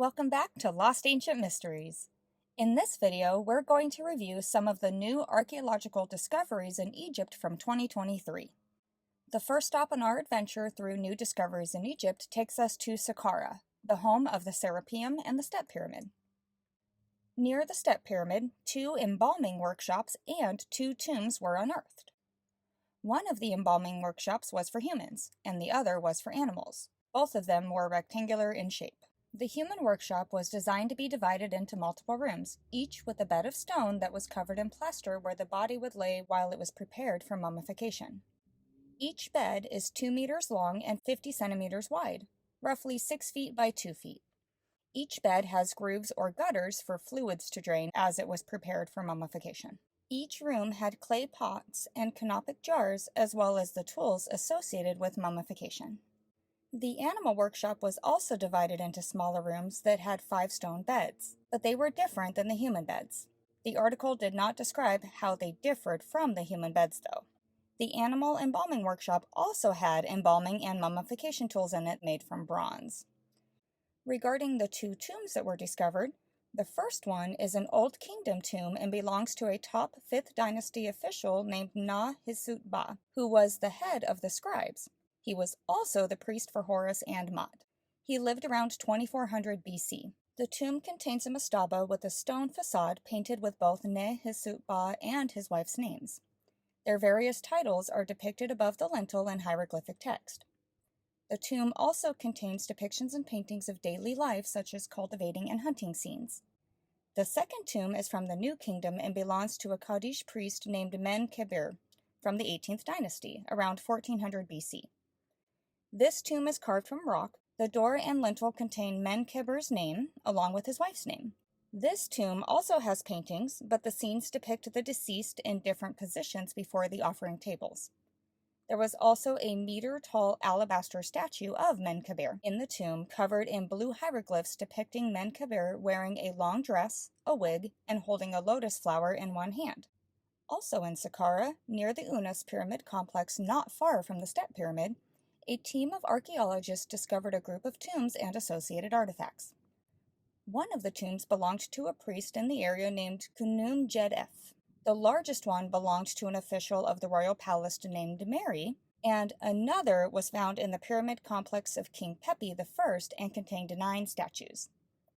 Welcome back to Lost Ancient Mysteries. In this video, we're going to review some of the new archaeological discoveries in Egypt from 2023. The first stop on our adventure through new discoveries in Egypt takes us to Saqqara, the home of the Serapeum and the Step Pyramid. Near the Step Pyramid, 2 embalming workshops and 2 tombs were unearthed. One of the embalming workshops was for humans, and the other was for animals. Both of them were rectangular in shape. The human workshop was designed to be divided into multiple rooms, each with a bed of stone that was covered in plaster where the body would lay while it was prepared for mummification. Each bed is 2 meters long and 50 centimeters wide, roughly 6 feet by 2 feet. Each bed has grooves or gutters for fluids to drain as it was prepared for mummification. Each room had clay pots and canopic jars as well as the tools associated with mummification. The animal workshop was also divided into smaller rooms that had 5 stone beds, but they were different than the human beds. The article did not describe how they differed from the human beds, though. The animal embalming workshop also had embalming and mummification tools in it made from bronze. Regarding the 2 tombs that were discovered, the first one is an Old Kingdom tomb and belongs to a top 5th dynasty official named Na-Hissut-Ba, who was the head of the scribes. He was also the priest for Horus and Mot. He lived around 2400 BC. The tomb contains a mastaba with a stone facade painted with both Ne-Hissut-Ba and his wife's names. Their various titles are depicted above the lintel in hieroglyphic text. The tomb also contains depictions and paintings of daily life such as cultivating and hunting scenes. The second tomb is from the New Kingdom and belongs to a Kaddish priest named Men-Kebir from the 18th dynasty, around 1400 BC. This tomb is carved from rock. The door and lintel contain Men-Kebir's name, along with his wife's name. This tomb also has paintings, but the scenes depict the deceased in different positions before the offering tables. There was also a meter-tall alabaster statue of Men-Kebir in the tomb, covered in blue hieroglyphs depicting Men-Kebir wearing a long dress, a wig, and holding a lotus flower in one hand. Also in Saqqara, near the Unas pyramid complex not far from the Step Pyramid, a team of archaeologists discovered a group of tombs and associated artifacts. One of the tombs belonged to a priest in the area named Khnum-Jedef. The largest one belonged to an official of the royal palace named Mary, and another was found in the pyramid complex of King Pepi I and contained 9 statues.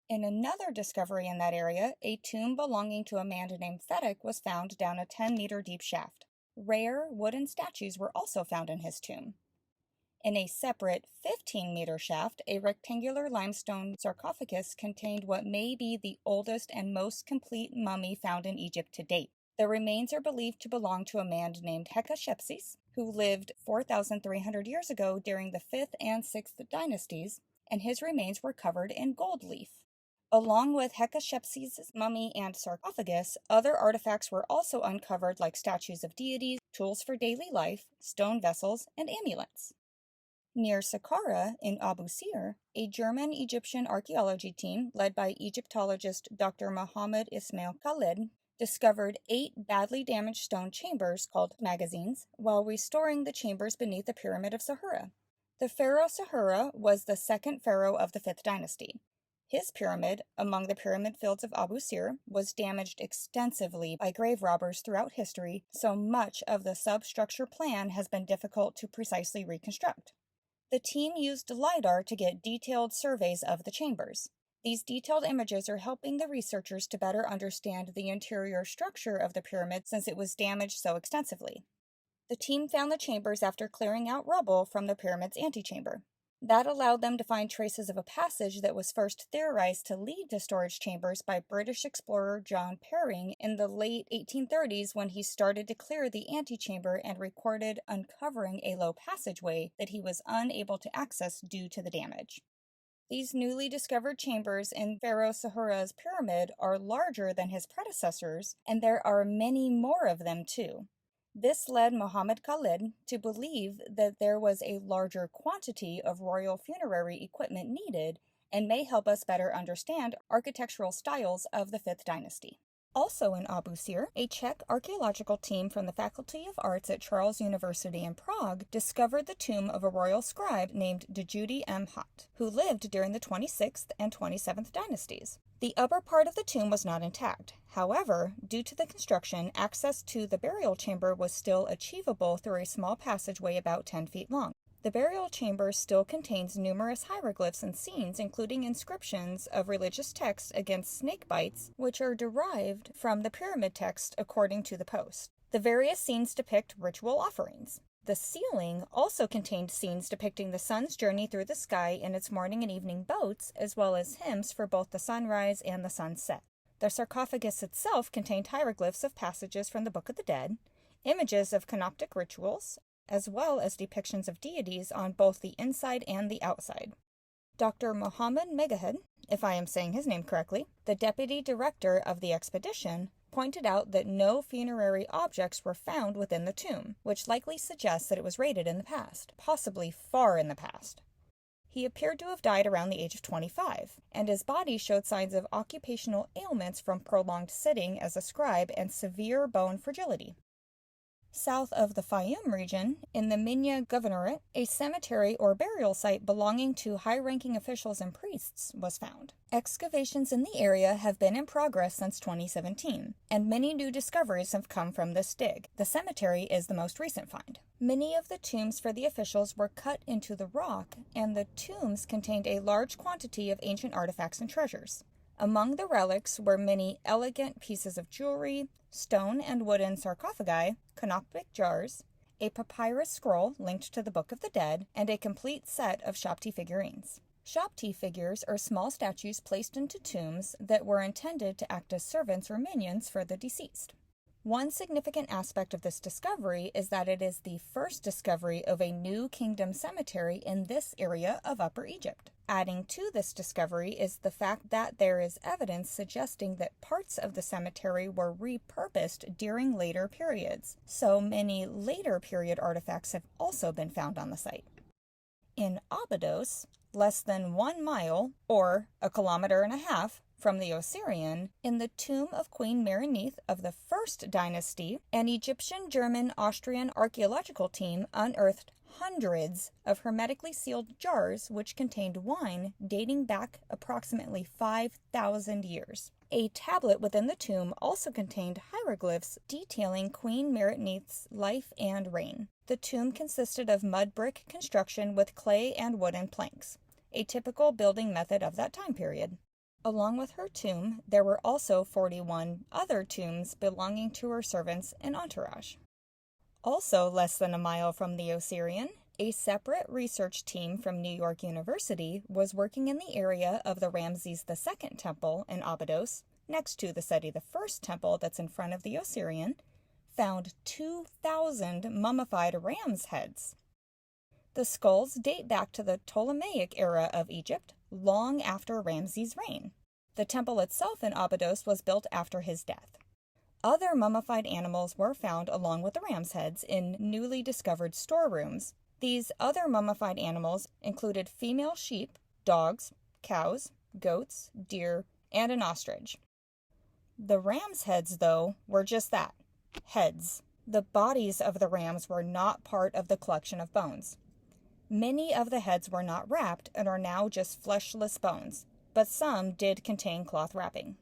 In another discovery in that area, a tomb belonging to a man named Fedek was found down a 10-meter deep shaft. Rare wooden statues were also found in his tomb. In a separate 15-meter shaft, a rectangular limestone sarcophagus contained what may be the oldest and most complete mummy found in Egypt to date. The remains are believed to belong to a man named Hatshepsut, who lived 4,300 years ago during the 5th and 6th dynasties, and his remains were covered in gold leaf. Along with Hatshepsut's mummy and sarcophagus, other artifacts were also uncovered like statues of deities, tools for daily life, stone vessels, and amulets. Near Saqqara, in Abu Sir, a German-Egyptian archaeology team led by Egyptologist Dr. Mohammed Ismail Khalid discovered 8 badly damaged stone chambers called magazines while restoring the chambers beneath the pyramid of Sahura. The pharaoh Sahura was the 2nd pharaoh of the 5th dynasty. His pyramid, among the pyramid fields of Abu Sir, was damaged extensively by grave robbers throughout history, so much of the substructure plan has been difficult to precisely reconstruct. The team used LiDAR to get detailed surveys of the chambers. These detailed images are helping the researchers to better understand the interior structure of the pyramid since it was damaged so extensively. The team found the chambers after clearing out rubble from the pyramid's antechamber. That allowed them to find traces of a passage that was first theorized to lead to storage chambers by British explorer John Perring in the late 1830s when he started to clear the antechamber and recorded uncovering a low passageway that he was unable to access due to the damage. These newly discovered chambers in Pharaoh Sahura's pyramid are larger than his predecessors, and there are many more of them too. This led Mohammed Khalid to believe that there was a larger quantity of royal funerary equipment needed and may help us better understand architectural styles of the 5th dynasty. Also in Abu Sir, a Czech archaeological team from the Faculty of Arts at Charles University in Prague discovered the tomb of a royal scribe named Djehuty Em Hat, who lived during the 26th and 27th dynasties. The upper part of the tomb was not intact. However, due to the construction, access to the burial chamber was still achievable through a small passageway about 10 feet long. The burial chamber still contains numerous hieroglyphs and scenes, including inscriptions of religious texts against snake bites, which are derived from the pyramid text according to the post. The various scenes depict ritual offerings. The ceiling also contained scenes depicting the sun's journey through the sky in its morning and evening boats, as well as hymns for both the sunrise and the sunset. The sarcophagus itself contained hieroglyphs of passages from the Book of the Dead, images of canoptic rituals, as well as depictions of deities on both the inside and the outside. Dr. Mohammed Megahed, if I am saying his name correctly, the deputy director of the expedition, pointed out that no funerary objects were found within the tomb, which likely suggests that it was raided in the past, possibly far in the past. He appeared to have died around the age of 25, and his body showed signs of occupational ailments from prolonged sitting as a scribe and severe bone fragility. South of the Fayum region, in the Minya Governorate, a cemetery or burial site belonging to high-ranking officials and priests was found. Excavations in the area have been in progress since 2017, and many new discoveries have come from this dig. The cemetery is the most recent find. Many of the tombs for the officials were cut into the rock, and the tombs contained a large quantity of ancient artifacts and treasures. Among the relics were many elegant pieces of jewelry, stone and wooden sarcophagi, canoptic jars, a papyrus scroll linked to the Book of the Dead, and a complete set of Shapti figurines. Shapti figures are small statues placed into tombs that were intended to act as servants or minions for the deceased. One significant aspect of this discovery is that it is the first discovery of a new kingdom cemetery in this area of Upper Egypt. Adding to this discovery is the fact that there is evidence suggesting that parts of the cemetery were repurposed during later periods, so many later period artifacts have also been found on the site. In Abydos, less than 1 mile, or 1.5 kilometers, from the Osirian, in the tomb of Queen Meritneith of the First Dynasty, an Egyptian-German-Austrian archaeological team unearthed hundreds of hermetically sealed jars which contained wine dating back approximately 5,000 years. A tablet within the tomb also contained hieroglyphs detailing Queen Meritneith's life and reign. The tomb consisted of mud brick construction with clay and wooden planks, a typical building method of that time period. Along with her tomb, there were also 41 other tombs belonging to her servants and entourage. Also less than a mile from the Osirian, a separate research team from New York University was working in the area of the Ramses II temple in Abydos, next to the Seti I temple that's in front of the Osirian, found 2,000 mummified ram's heads. The skulls date back to the Ptolemaic era of Egypt, long after Ramses' reign. The temple itself in Abydos was built after his death. Other mummified animals were found along with the ram's heads in newly discovered storerooms. These other mummified animals included female sheep, dogs, cows, goats, deer, and an ostrich. The ram's heads, though, were just that, heads. The bodies of the rams were not part of the collection of bones. Many of the heads were not wrapped and are now just fleshless bones, but some did contain cloth wrapping.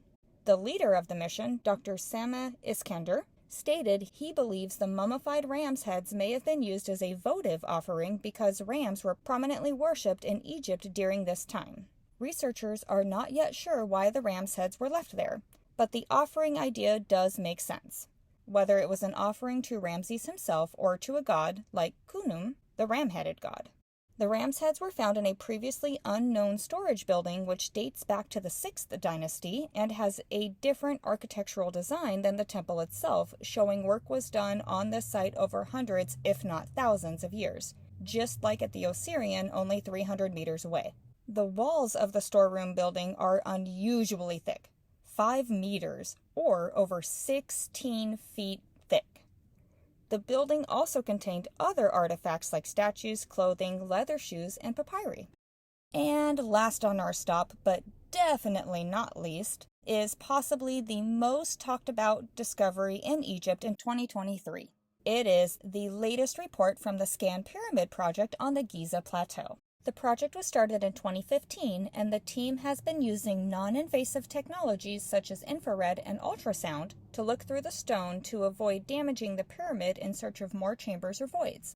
The leader of the mission, Dr. Sameh Iskander, stated he believes the mummified ram's heads may have been used as a votive offering because rams were prominently worshipped in Egypt during this time. Researchers are not yet sure why the ram's heads were left there, but the offering idea does make sense. Whether it was an offering to Ramses himself or to a god like Khnum, the ram-headed god. The ram's heads were found in a previously unknown storage building which dates back to the 6th dynasty and has a different architectural design than the temple itself, showing work was done on this site over hundreds, if not thousands, of years, just like at the Osirian, only 300 meters away. The walls of the storeroom building are unusually thick, 5 meters, or over 16 feet thick. The building also contained other artifacts like statues, clothing, leather shoes, and papyri. And last on our stop, but definitely not least, is possibly the most talked about discovery in Egypt in 2023. It is the latest report from the ScanPyramid project on the Giza Plateau. The project was started in 2015, and the team has been using non-invasive technologies such as infrared and ultrasound to look through the stone to avoid damaging the pyramid in search of more chambers or voids.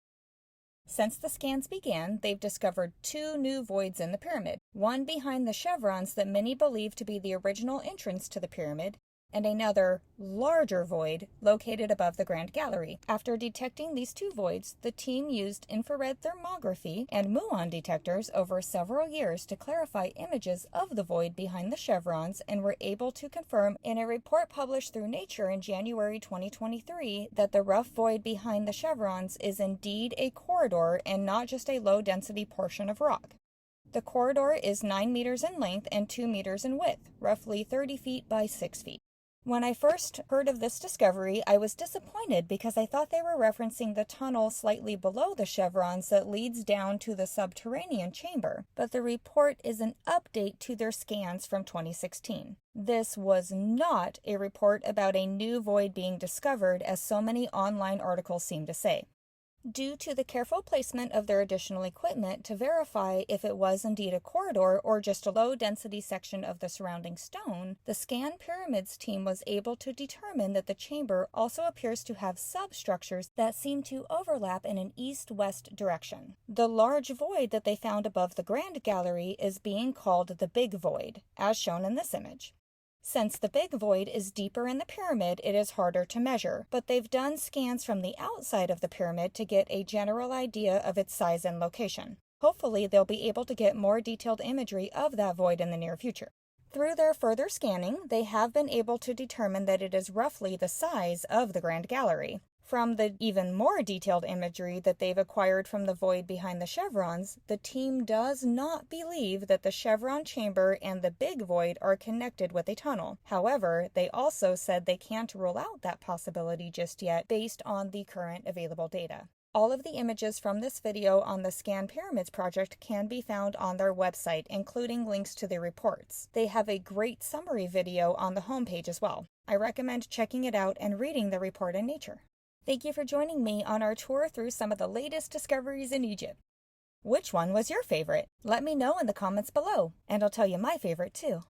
Since the scans began, they've discovered 2 new voids in the pyramid, one behind the chevrons that many believe to be the original entrance to the pyramid, and another, larger void located above the Grand Gallery. After detecting these 2 voids, the team used infrared thermography and muon detectors over several years to clarify images of the void behind the chevrons, and were able to confirm in a report published through Nature in January 2023 that the rough void behind the chevrons is indeed a corridor and not just a low-density portion of rock. The corridor is 9 meters in length and 2 meters in width, roughly 30 feet by 6 feet. When I first heard of this discovery, I was disappointed because I thought they were referencing the tunnel slightly below the chevrons that leads down to the subterranean chamber, but the report is an update to their scans from 2016. This was not a report about a new void being discovered, as so many online articles seem to say. Due to the careful placement of their additional equipment to verify if it was indeed a corridor or just a low-density section of the surrounding stone, the ScanPyramids team was able to determine that the chamber also appears to have substructures that seem to overlap in an east-west direction. The large void that they found above the Grand Gallery is being called the Big Void, as shown in this image. Since the Big Void is deeper in the pyramid, it is harder to measure, but they've done scans from the outside of the pyramid to get a general idea of its size and location. Hopefully, they'll be able to get more detailed imagery of that void in the near future. Through their further scanning, they have been able to determine that it is roughly the size of the Grand Gallery. From the even more detailed imagery that they've acquired from the void behind the chevrons, the team does not believe that the chevron chamber and the Big Void are connected with a tunnel. However, they also said they can't rule out that possibility just yet based on the current available data. All of the images from this video on the ScanPyramids project can be found on their website, including links to the reports. They have a great summary video on the homepage as well. I recommend checking it out and reading the report in Nature. Thank you for joining me on our tour through some of the latest discoveries in Egypt. Which one was your favorite? Let me know in the comments below, and I'll tell you my favorite too.